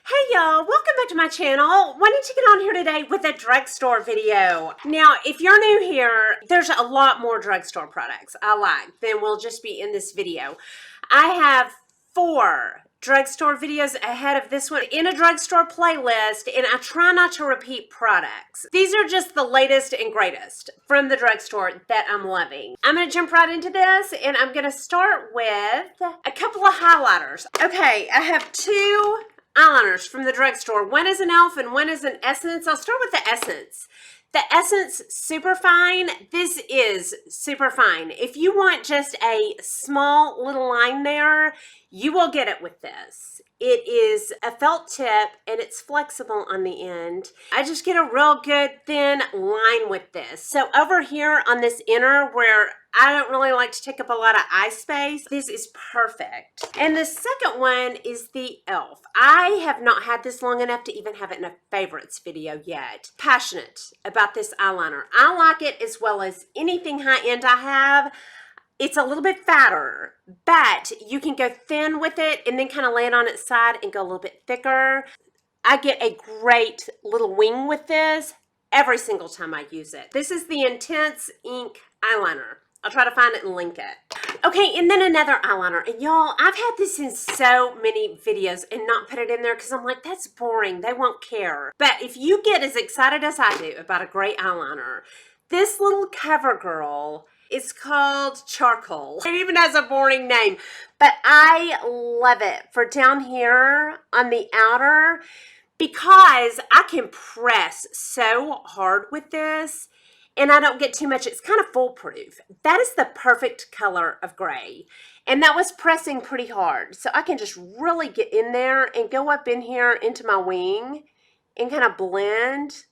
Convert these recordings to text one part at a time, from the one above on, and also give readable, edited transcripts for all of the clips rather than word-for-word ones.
Hey y'all, welcome back to my channel. Wanted to get on here today with a drugstore video. Now, if you're new here, there's a lot more drugstore products I like than will just be in this video. I have 4 drugstore videos ahead of this one in a drugstore playlist, and I try not to repeat products. These are just the latest and greatest from the drugstore that I'm loving. I'm going to jump right into this, and I'm going to start with a couple of highlighters. Okay, I have 2 eyeliners from the drugstore. One is an e.l.f. and one is an Essence. I'll start with the Essence. The Essence Super Fine. This is super fine. If you want just a small little line there, you will get it with this. It is a felt tip and it's flexible on the end. I just get a real good thin line with this. So over here on this inner where I don't really like to take up a lot of eye space, this is perfect. And the second one is the e.l.f. I have not had this long enough to even have it in a favorites video yet. Passionate about this eyeliner. I like it as well as anything high end I have. It's a little bit fatter, but you can go thin with it and then kind of lay it on its side and go a little bit thicker. I get a great little wing with this every single time I use it. This is the Intense Ink Eyeliner. I'll try to find it and link it. Okay, and then another eyeliner. And y'all, I've had this in so many videos and not put it in there because I'm like, that's boring. They won't care. But if you get as excited as I do about a great eyeliner, this little CoverGirl is called Charcoal. It even has a boring name, but I love it for down here on the outer because I can press so hard with this and I don't get too much. It's kind of foolproof. That is the perfect color of gray. And that was pressing pretty hard. So I can just really get in there and go up in here into my wing and kind of blend.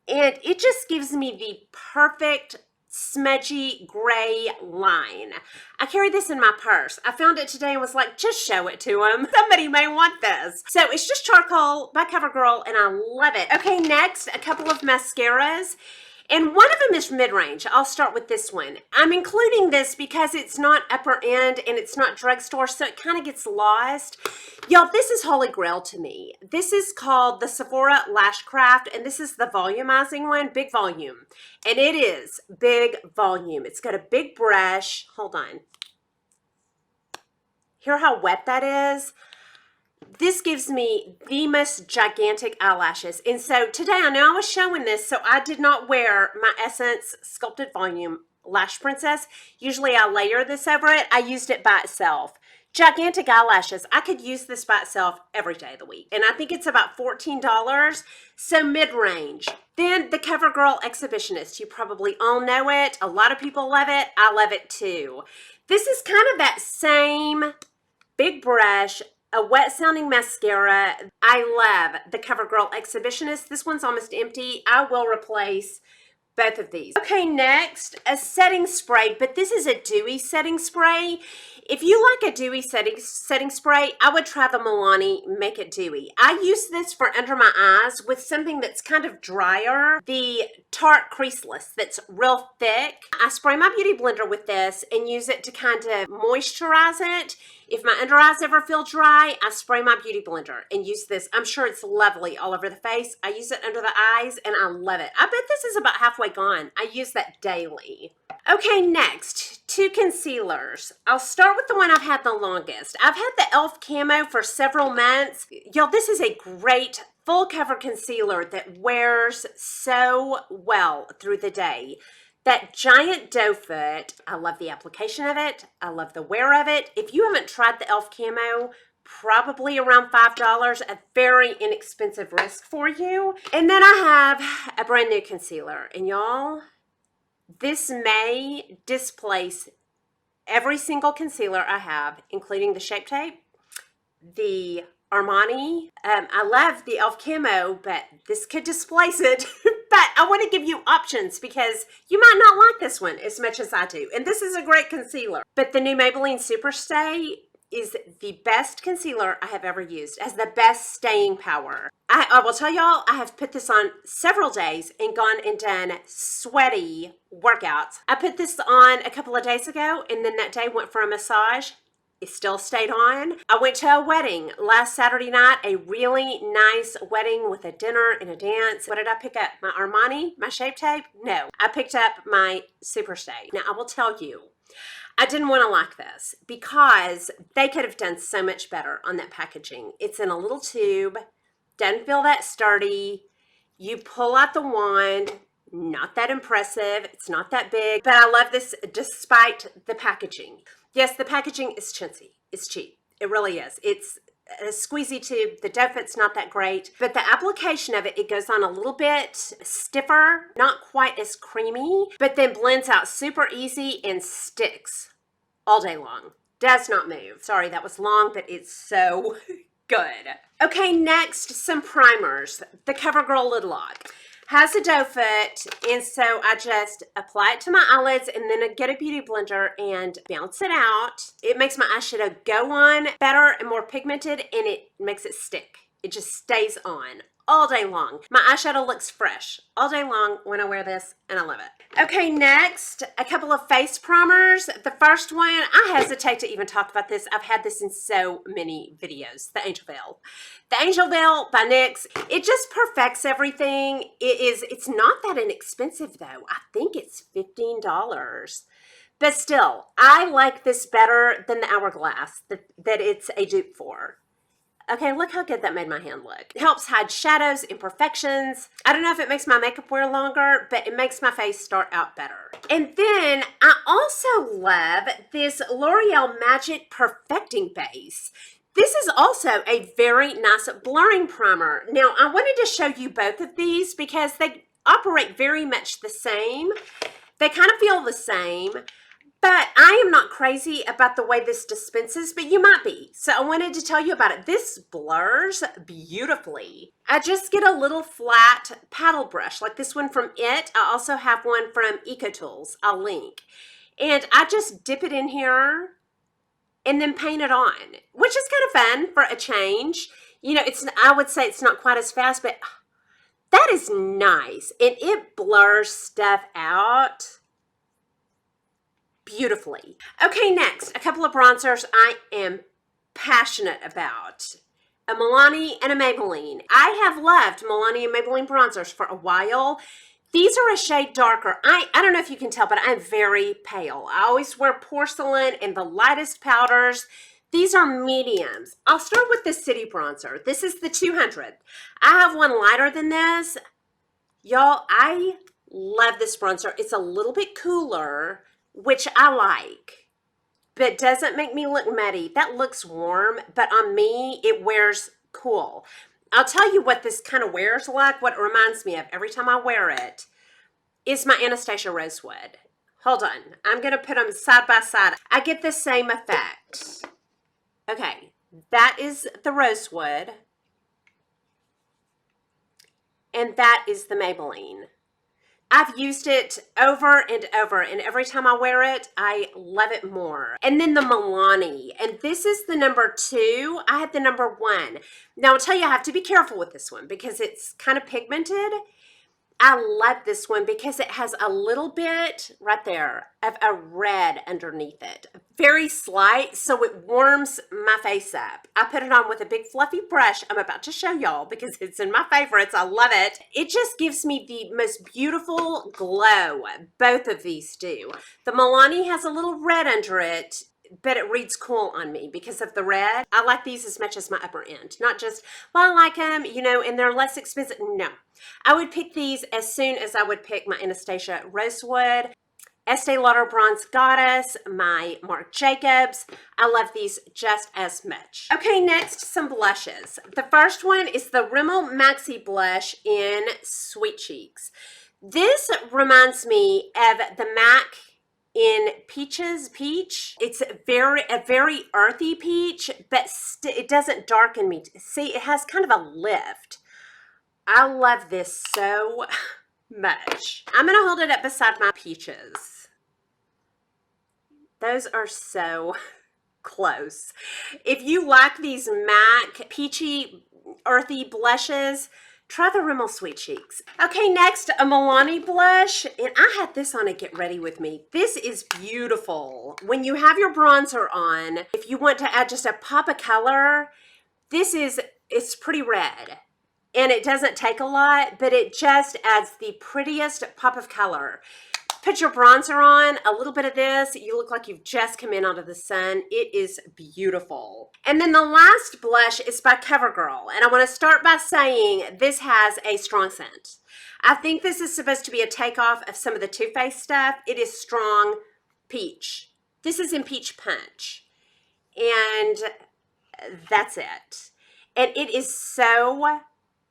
And it just gives me the perfect smudgy gray line. I carry this in my purse. I found it today and was like, just show it to them. Somebody may want this. So it's just Charcoal by CoverGirl and I love it. Okay, next, a couple of mascaras. And one of them is mid-range. I'll start with this one. I'm including this because it's not upper end and it's not drugstore, so it kind of gets lost. Y'all, this is holy grail to me. This is called the Sephora Lashcraft, and this is the volumizing one, big volume. And it is big volume. It's got a big brush. Hold on. Hear how wet that is? This gives me the most gigantic eyelashes. And so today, I know I was showing this, so I did not wear my Essence Sculpted Volume Lash Princess. Usually I layer this over it. I used it by itself. Gigantic eyelashes. I could use this by itself every day of the week. And I think it's about $14, so mid-range. Then the CoverGirl Exhibitionist. You probably all know it. A lot of people love it. I love it too. This is kind of that same big brush, a wet sounding mascara. I love the CoverGirl Exhibitionist. This one's almost empty. I will replace both of these. Okay, next, a setting spray, but this is a dewy setting spray. If you like a dewy setting spray, I would try the Milani Make It Dewy. I use this for under my eyes with something that's kind of drier. The Tarte Creaseless that's real thick. I spray my beauty blender with this and use it to kind of moisturize it. If my under eyes ever feel dry, I spray my beauty blender and use this. I'm sure it's lovely all over the face. I use it under the eyes and I love it. I bet this is about halfway gone. I use that daily. Okay, next, 2 concealers. I'll start with the one I've had the longest. I've had the e.l.f. Camo for several months. Y'all, this is a great full cover concealer that wears so well through the day. That giant doe foot, I love the application of it. I love the wear of it. If you haven't tried the e.l.f. Camo, probably around $5, a very inexpensive risk for you. And then I have a brand new concealer. And y'all, this may displace every single concealer I have, including the Shape Tape, the Armani. I love the e.l.f. Camo, but this could displace it. But I want to give you options because you might not like this one as much as I do. And this is a great concealer. But the new Maybelline Super Stay is the best concealer I have ever used. It has the best staying power. I will tell y'all, I have put this on several days and gone and done sweaty workouts. I put this on a couple of days ago and then that day went for a massage. it still stayed on. I went to a wedding last Saturday night, a really nice wedding with a dinner and a dance. What did I pick up? My Armani? My Shape Tape? No, I picked up my Superstay. Now, I will tell you, I didn't want to like this because they could have done so much better on that packaging. It's in a little tube, doesn't feel that sturdy. You pull out the wand, not that impressive. It's not that big, but I love this despite the packaging. Yes, the packaging is chintzy. It's cheap. It really is. It's a squeezy tube. The dough fit's not that great, but the application of it, it goes on a little bit stiffer, not quite as creamy, but then blends out super easy and sticks all day long. Does not move. Sorry, that was long, but it's so good. Okay, next, some primers. The CoverGirl Lid Lock has a doe foot, and so I just apply it to my eyelids and then I get a beauty blender and bounce it out. It makes my eyeshadow go on better and more pigmented, and it makes it stick. It just stays on all day long. My eyeshadow looks fresh all day long when I wear this, and I love it. Okay, next, a couple of face primers. The first one, I hesitate to even talk about this. I've had this in so many videos, the Angel Veil. The Angel Veil by NYX, it just perfects everything. It's not that inexpensive though. I think it's $15. But still, I like this better than the Hourglass that it's a dupe for. Okay, look how good that made my hand look. It helps hide shadows, imperfections. I don't know if it makes my makeup wear longer, but it makes my face start out better. And then I also love this L'Oreal Magic Perfecting Base. This is also a very nice blurring primer. Now, I wanted to show you both of these because they operate very much the same. They kind of feel the same. But I am not crazy about the way this dispenses, but you might be. So I wanted to tell you about it. This blurs beautifully. I just get a little flat paddle brush, like this one from It. I also have one from EcoTools. I'll link. And I just dip it in here and then paint it on, which is kind of fun for a change. You know, I would say it's not quite as fast, but that is nice. And it blurs stuff out beautifully. Okay, next, a couple of bronzers I am passionate about. A Milani and a Maybelline. I have loved Milani and Maybelline bronzers for a while. These are a shade darker. I don't know if you can tell, but I'm very pale. I always wear porcelain and the lightest powders. These are mediums. I'll start with the City Bronzer. This is the 200. I have one lighter than this. Y'all, I love this bronzer. It's a little bit cooler, which I like, but doesn't make me look muddy. That looks warm, but on me, it wears cool. I'll tell you what this kind of wears like, what it reminds me of every time I wear it, is my Anastasia Rosewood. Hold on, I'm gonna put them side by side. I get the same effect. Okay, that is the Rosewood, and that is the Maybelline. I've used it over and over, and every time I wear it, I love it more. And then the Milani, and this is the number 2. I had the number 1. Now, I'll tell you, I have to be careful with this one because it's kind of pigmented. I love this one because it has a little bit right there of a red underneath it. Very slight, so it warms my face up. I put it on with a big fluffy brush I'm about to show y'all because it's in my favorites. I love it. It just gives me the most beautiful glow. Both of these do. The Milani has a little red under it, but it reads cool on me because of the red. I like these as much as my upper end. Not just, well, I like them, you know, and they're less expensive. No. I would pick these as soon as I would pick my Anastasia Rosewood, Estee Lauder Bronze Goddess, my Marc Jacobs. I love these just as much. Okay, next, some blushes. The first one is the Rimmel Maxi Blush in Sweet Cheeks. This reminds me of the MAC in Peach. It's a very earthy peach, but it doesn't darken me. See, it has kind of a lift. I love this so much. I'm going to hold it up beside my peaches. Those are so close. If you like these MAC peachy earthy blushes, Try the Rimmel Sweet Cheeks. Okay, next, a Milani blush. And I had this on at Get Ready With Me. This is beautiful. When you have your bronzer on, if you want to add just a pop of color, it's pretty red. And it doesn't take a lot, but it just adds the prettiest pop of color. Put your bronzer on, a little bit of this, you look like you've just come in out of the sun. It is beautiful. And then the last blush is by CoverGirl. And I want to start by saying this has a strong scent. I think this is supposed to be a takeoff of some of the Too Faced stuff. It is strong peach. This is in Peach Punch. And that's it. And it is so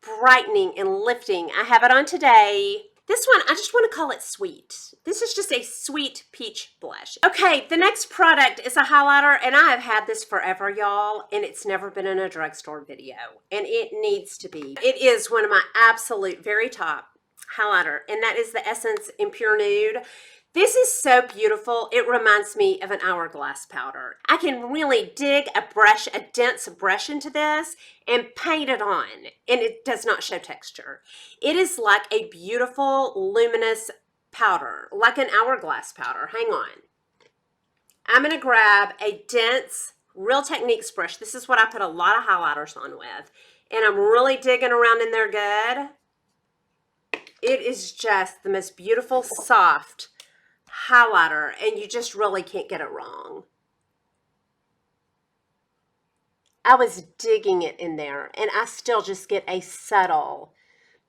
brightening and lifting. I have it on today. This one, I just want to call it sweet. This is just a sweet peach blush. Okay, the next product is a highlighter, and I have had this forever, y'all, and it's never been in a drugstore video, and it needs to be. It is one of my absolute very top highlighter, and that is the Essence in Pure Nude. This is so beautiful. It reminds me of an hourglass powder. I can really dig a brush, a dense brush into this and paint it on, and it does not show texture. It is like a beautiful, luminous powder, like an hourglass powder. Hang on. I'm going to grab a dense Real Techniques brush. This is what I put a lot of highlighters on with, and I'm really digging around in there good. It is just the most beautiful, soft highlighter, and you just really can't get it wrong. I was digging it in there, and I still just get a subtle,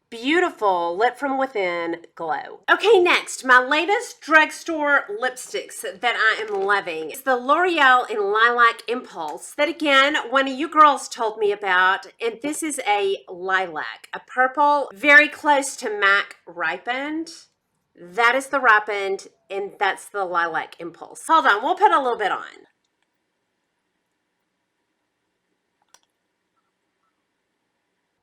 beautiful lit from within glow. Okay, next, my latest drugstore lipsticks that I am loving is the L'Oreal in Lilac Impulse that, again, one of you girls told me about, and this is a lilac, a purple, very close to MAC Ripened. That is the Ripened, and that's the Lilac Impulse. Hold on, we'll put a little bit on.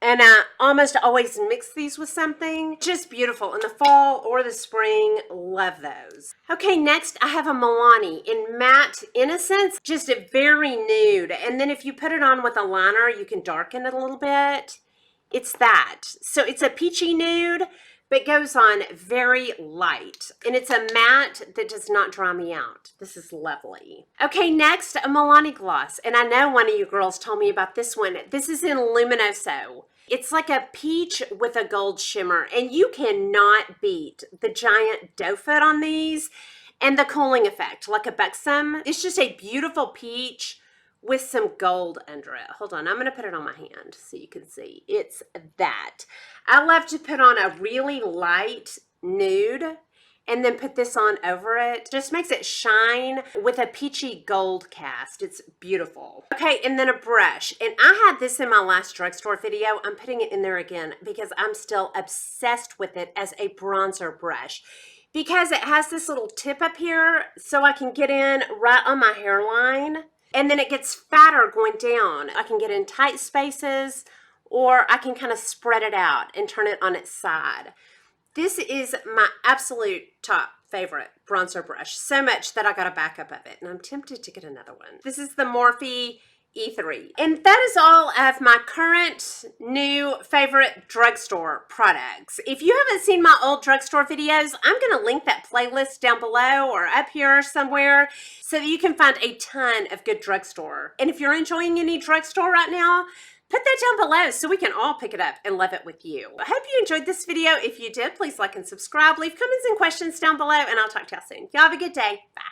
And I almost always mix these with something. Just beautiful in the fall or the spring. Love those. Okay, next I have a Milani in Matte Innocence. Just a very nude. And then if you put it on with a liner, you can darken it a little bit. It's that. So it's a peachy nude, but goes on very light. And it's a matte that does not dry me out. This is lovely. Okay, next, a Milani gloss. And I know one of you girls told me about this one. This is in Luminoso. It's like a peach with a gold shimmer. And you cannot beat the giant doe foot on these and the cooling effect, like a buxom. It's just a beautiful peach with some gold under it. Hold on, I'm gonna put it on my hand so you can see. It's that. I love to put on a really light nude and then put this on over it. Just makes it shine with a peachy gold cast. It's beautiful. Okay, and then a brush. And I had this in my last drugstore video. I'm putting it in there again because I'm still obsessed with it as a bronzer brush, because it has this little tip up here so I can get in right on my hairline. And then it gets fatter going down. I can get in tight spaces, or I can kind of spread it out and turn it on its side. This is my absolute top favorite bronzer brush, so much that I got a backup of it, and I'm tempted to get another one. This is the Morphe E3. And that is all of my current new favorite drugstore products. If you haven't seen my old drugstore videos, I'm going to link that playlist down below or up here somewhere so that you can find a ton of good drugstore. And if you're enjoying any drugstore right now, put that down below so we can all pick it up and love it with you. I hope you enjoyed this video. If you did, please like and subscribe. Leave comments and questions down below, and I'll talk to y'all soon. Y'all have a good day. Bye.